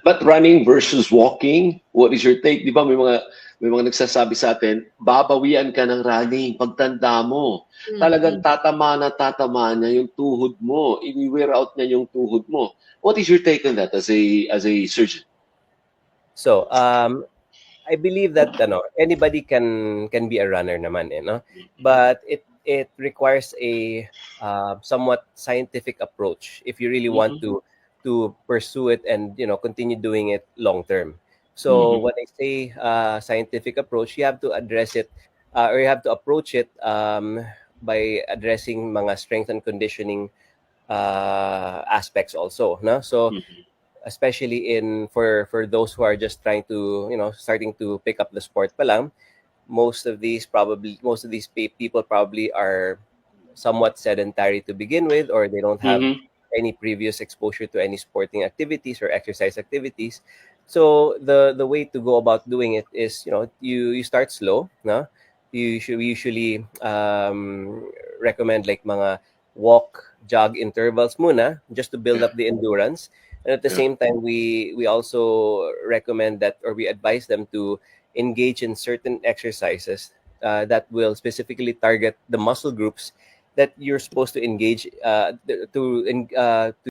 But running versus walking, what is your take? Di ba may mga nagsasabi sa atin, babawian ka ng running pagtanda mo. Talagang Mm. tatama niya yung tuhod mo. I-wear out niya yung tuhod mo. What is your take on that as a surgeon? So, I believe that anybody can be a runner naman no? But it requires a somewhat scientific approach if you really want Mhm. to pursue it and continue doing it long term. So Mhm. when I say scientific approach, you have to address it or you have to approach it by addressing mga strength and conditioning aspects also, no? So Mhm. especially in for those who are just trying to starting to pick up the sport pa lang, most of these people probably are somewhat sedentary to begin with, or they don't have Mhm. any previous exposure to any sporting activities or exercise activities. So the way to go about doing it is you start slow, no? You should usually recommend like mga walk jog intervals muna just to build Yeah. up the endurance, and at the Yeah. same time we also recommend that, or we advise them to engage in certain exercises that will specifically target the muscle groups that you're supposed to engage to